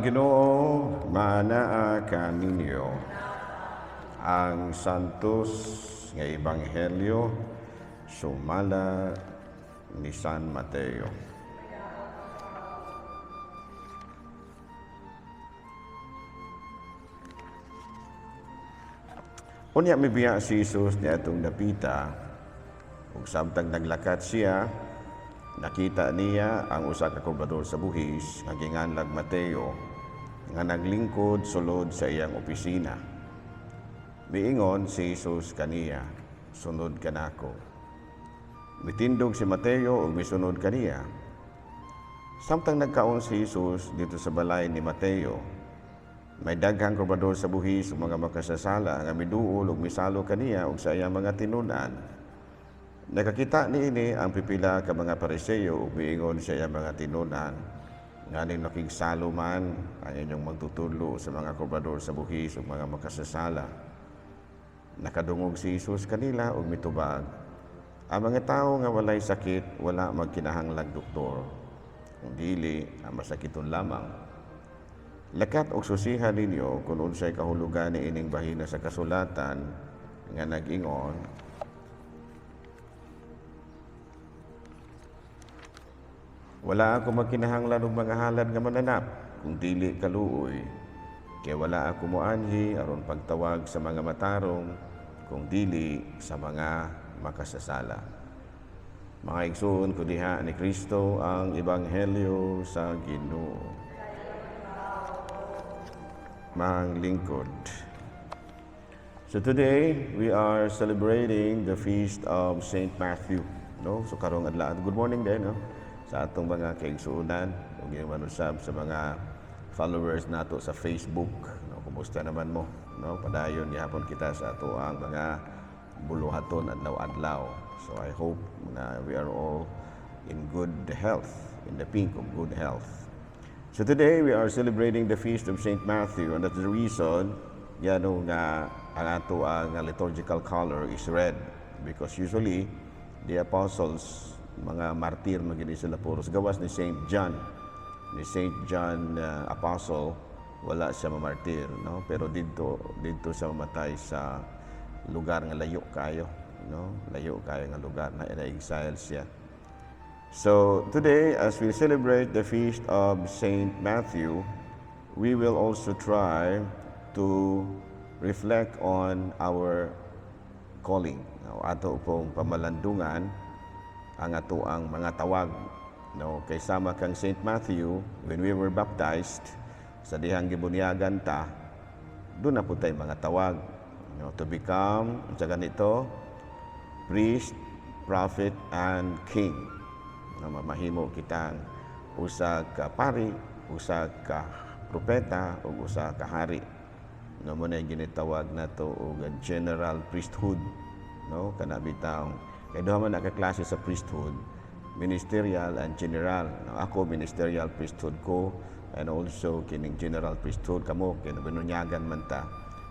Ginoo manaa kaninyo ang santos nga ebanghelyo sumala ni San Mateo. Unya mibiya si Jesus ni atong napita ug samtang naglakat siya, nakita niya ang usa ka kobrador sa buhis nga ginganlag Mateo nga naglingkod sulod sa iyang opisina. Miingon si Jesus kaniya, "Sunod ka nako." Mitindog si Mateo ug misunod kaniya. Samtang nagkaon si Jesus dito sa balay ni Mateo, may daghang kobrador sa buhis ug mga makasasala nga miduol ug misalo kaniya ug sa iyang mga tinud-an. Nakakita niini ang pipila ka mga Pariseo ug miingon sa iyang mga tinud-an, "Nganing nakigsalo man ang inyong magtutulo sa mga kobrador sa buhis ug mga makasasala." Nakadungog si Jesus kanila ug mitubag, "Ang mga tawo nga walay sakit wala magkinahanglang doktor, kung dili ang masakiton lamang. Lakat og susihan ninyo kung unsay kahulugan ni ining bahina sa kasulatan nga nag-ingon, wala ako magkinahanglan og mga halad nga mananap kung dili kaluoy, kay wala ako moanhi aron pagtawag sa mga matarong kung dili sa mga makasasala." Mga igsoon ko diha ni Kristo ang ebanghelyo sa Ginoo. Mga lingkod. So today we are celebrating the feast of Saint Matthew, no? So karong adlaw. Good morning din, no? Sa atong mga kaigsuonan ug yung manusab sa mga followers nato sa Facebook, no? Kumusta naman mo, no? Padayon gihapon kita sa ato ang mga buluhaton adlaw-adlaw. So I hope na we are all in good health, in the pink of good health. So today we are celebrating the feast of Saint Matthew, and that's the reason nga ang ato ang liturgical color is red, because usually the apostles, mga martir na gini sila puros gawas ni Saint John. Ni Saint John apostle, wala siya mamartir, no? Pero dito siya mamatay sa lugar nga layo kayo, no? Layo kayo nga lugar na exile siya. So today, as we celebrate the feast of Saint Matthew, we will also try to reflect on our calling. Ato pong pamalandungan ang ato ang mga tawag. No, kay sama kang Saint Matthew, when we were baptized, sa dihang gibunyagan ta, doon na po tayo mga tawag. To become, sa ganito, priest, prophet, and king. Mamahimo kitang usa ka pari, usa ka propeta, o usa ka hari. Mo na ginitawag nato og general priesthood, no? Kana bitaw kay duha man ka klase sa priesthood, ministerial and general. Ako ministerial priesthood ko, and also kining general priesthood kamo kinabinunyagan man ta.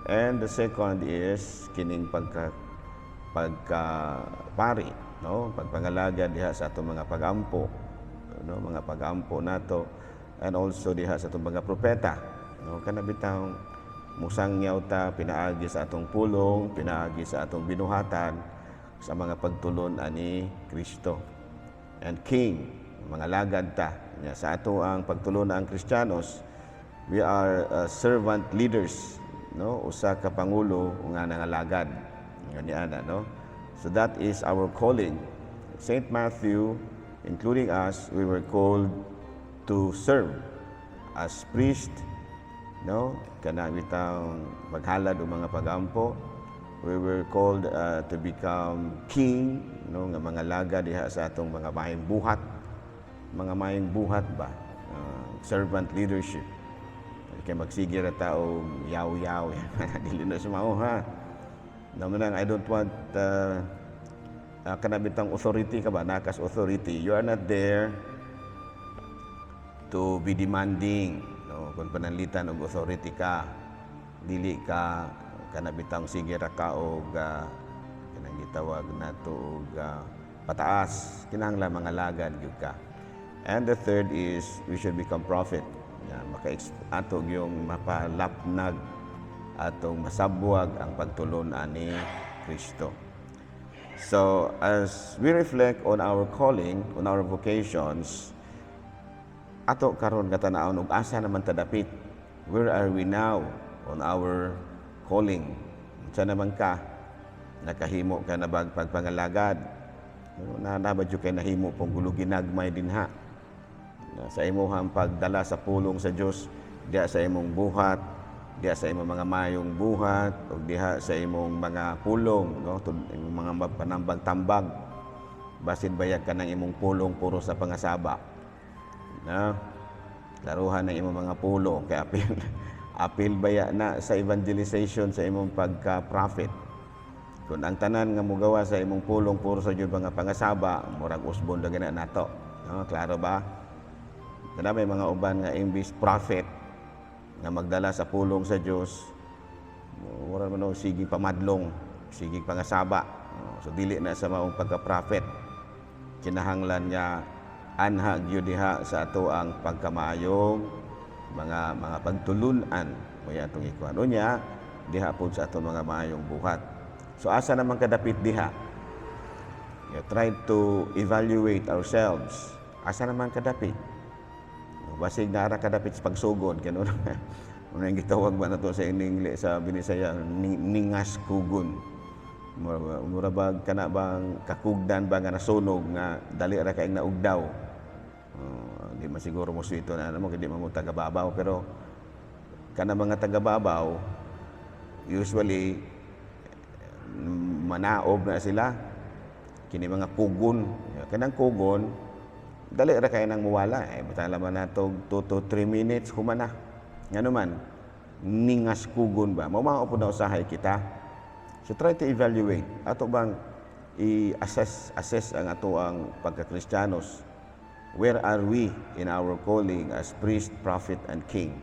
And the second is kining pagka pari, no, pagpangalaga diha sa atong mga pagampo, no, mga pagampo nato, and also diha sa atong mga propeta, no, kana bitaw musangyaw ta pinaagi sa atong pulong, pinaagi sa atong binuhatan sa mga pagtulon ani Kristo. And king, mga lagad ta sa ato ang pagtulon ang Kristiyanos, we are servant leaders, no, usa ka pangulo nga nangalagad ganiana, no. So that is our calling. Saint Matthew, including us, we were called to serve as priest, no? Kana bitang maghalad o mga pagampo. We were called to become king, no? Nga mga laga diha sa atong mga mahing buhat. Mga mahing buhat ba? Servant leadership. Kaya magsige ra tao yaw-yaw. Dili na sumao, ha? Naman I don't want kanabitang authority ka ba, nakas authority. You are not there to be demanding, no? Kung pananlitan og authority ka, dili ka kanabitang sige ra ka og kanang gitawag nato og pataas, kinahanglan mga lagad gyud ka. And the third is we should become prophet. nga atog yung mapalapnag atong masabwag ang pagtulon ani Kristo. So as we reflect on our calling, on our vocations, ato karon katanaon og asa naman tadapit. Where are we now on our calling? Sa naman ka nakahimo ka na bag pagpangalagad? Nabad yung kay nahimo pong guluginagmay dinha. Sa imong pagdala sa pulong sa Dios, diha sa imong buhat, diha sa imong mga mayong buhat, o diha sa imong mga pulong, no? Imong mga panambag-tambag. Basin bayag ka ng imong pulong puro sa pangasaba. No? Laruhan ng imong mga pulong kay apil baya na sa evangelization sa imong pagka-prophet. Kung ang tanan nga mugawa sa imong pulong puro sa Dios mga pangasaba, murag usbon na gina nato. No? Klaro ba? Kada may mga uban nga imbis prophet nga magdala sa pulong sa Dios, murag man sigig pamadlong, sigig pangasaba. So dili na sa maong pagka-prophet. Kinahanglan niya anha gyud diha sa ato ang pagkamaayong mga pagtulunan mo atong ikuan. Unya diha pud sa ato mga maayong buhat. So asa naman kadapit diha? You try to evaluate ourselves. Asa naman kadapit? Basig na ara kadapit sa pagsugod kanon. Unang gitawag ba nato sa English sa Binisaya ningas kugon. Murabag kana bang kakugdan ba nga nasunog nga dali ra kay naugdaw. Di man siguro mo suito na mo kay di mo taga-babaw pero kana mga taga-babaw usually manaob na sila kini mga kugon. Kanang kugon dali ra kay nang muwala butang laman nato 2 to 3 minutes humana. Ngano man ningas kugon ba mao mao pud na usahay kita. So try to evaluate ato bang i-assess ang ato ang pagka-Kristiyanos. Where are we in our calling as priest, prophet, and king?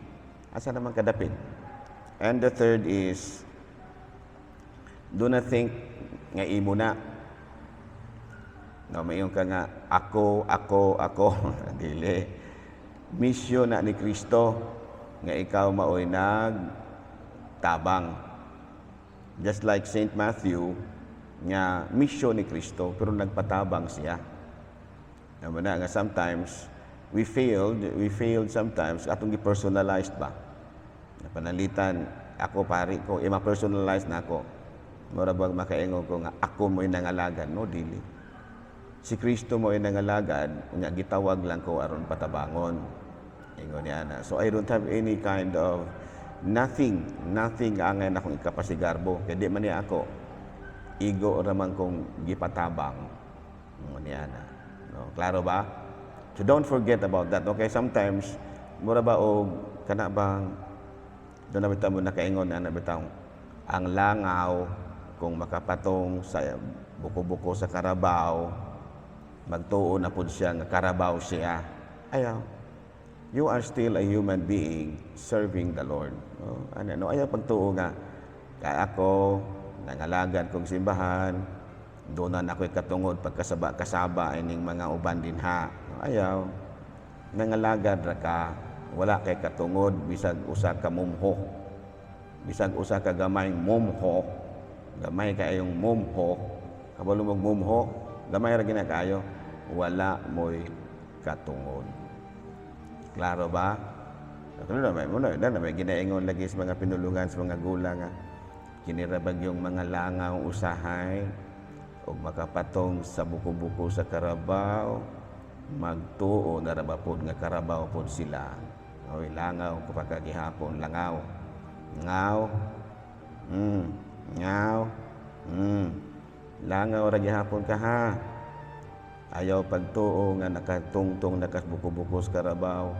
Asa naman kadapit? And the third is, do not think nga imo na. No, mayong ka nga, ako. Dili. Misyon na ni Kristo nga ikaw maoy nagtabang. Just like Saint Matthew, nga misyon ni Kristo, pero nagpatabang siya. Naman na nga sometimes, we failed sometimes, atong gi-personalized ba? Napanalitan, ako pari ko, ma-personalize na ako. Mura bang makaingon ko nga, ako mo'y nangalagad? No, dili. Si Kristo mo'y nangalagad, nga gitawag lang ko aron patabangon. Ingon niya na. So I don't have any kind of nothing angay akong ikapasigarbo. Kaya di man niya ako, igo raman kong gipatabang. Ingon niya na. No, klaro ba? So don't forget about that. Okay, sometimes mura ba og kana bang doon na bitaw mo nakaingon na bitaw ang langaw kung makapatong sa buko-buko sa karabaw magtuo na pud siya nga karabaw siya. Ayaw. You are still a human being serving the Lord. No? Ano ayaw pagtuo nga kaya ako nangalagad kong simbahan. Doon na ako'y katungod pagkasaba-kasaba ining mga uban din ha. Ayaw, nangalagad ra ka, wala kay katungod, bisag usa ka mumho. Bisag usa ka gamay mumho, gamay kayong mumho, kabalo mong mumho, gamay ra gina kayo, wala mo'y katungod. Klaro ba? Ano na may ginaingon lagi sa mga pinulungan sa mga gula nga, kinirabag yung mga langaw usahay, o makapatong sa buko-buko sa karabaw, magtuo na rabapod nga karabaw pod sila. O langaw kapag gihapon, langaw. Ngaw. Ngaw. Langaw ra gihapon ka ha. Ayaw pagtuo nga nakatungtong nakasbuko-buko sa karabaw,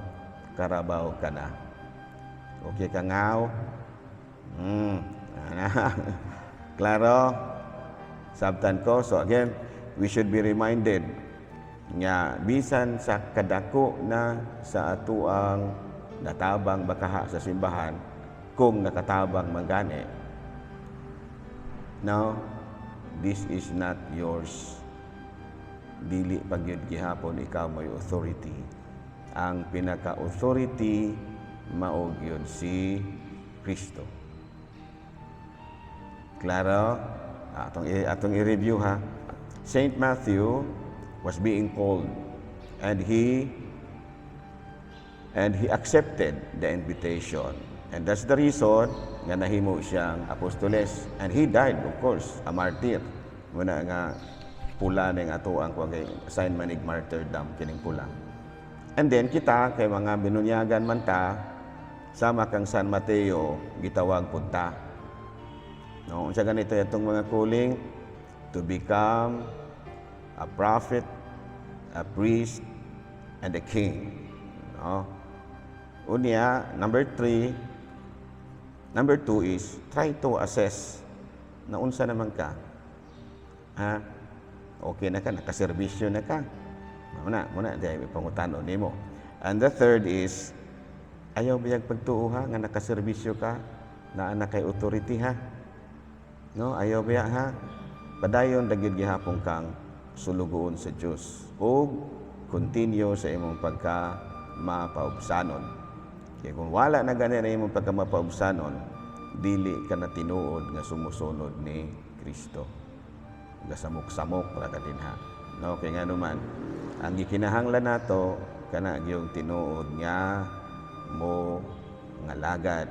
karabaw ka na. Okay ka ngaw? Klaro? Sabtan ko. So again, we should be reminded nga bisan sa kadako na sa atuang natabang bakaha sa simbahan kung nakatabang mangani. Now, this is not yours. Dili pagyud gihapon ikaw may authority. Ang pinaka-authority maog yun si Kristo. Klaro? Atong i-review ha. Saint Matthew was being called and he accepted the invitation. And that's the reason nga nahimo siyang apostoles. And he died, of course, a martyr. Muna nga pula na yung ato ang sign manig martyrdom, kining pula. And then kita, kay mga binunyagan man ta, sama kang San Mateo, gitawag punta. No, unsa ganito itong mga calling, to become a prophet, a priest, and a king. No? Unya, number 2 is try to assess na unsa naman ka. Ha? Okay na ka, nakaserbisyo na ka. Muna, dahil may pangutanon nimo. And the third is, ayaw biyag pagtuo ha, nga nakaserbisyo ka, na anak kay authority ha. No, ayaw biya ha. Padayon dagid gihapon kang sulugoon sa Dios o continue sa imong pagka mapaubsanon. Kaya kung wala na gani na imong pagka mapaubsanon, dili ka na tinuod nga sumusunod ni Kristo. Gasamok-samok ra ka dinha. No, kay nga naman ang gikinahanglan nato kana gyud tinuod nga mo ngalagad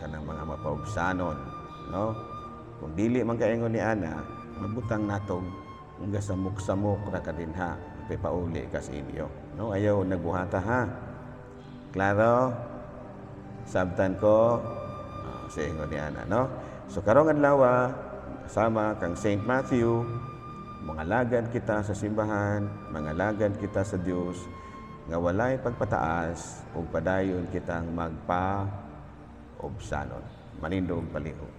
kanang mga mapaubsanon, no? Kung dili man kaingon ni ana, mabutang natong nga samok-samok ra ka dinha, pipauli ka sa inyo. No, ayaw nagbuhata ha. Klaro? Sabtan ko sa ingon ni ana, no? So karong adlaw sama kang Saint Matthew, mangalagad kita sa simbahan, mangalagad kita sa Dios nga walay pagpataas ug padayon kitang magpa-obsanon. Manindog palihog.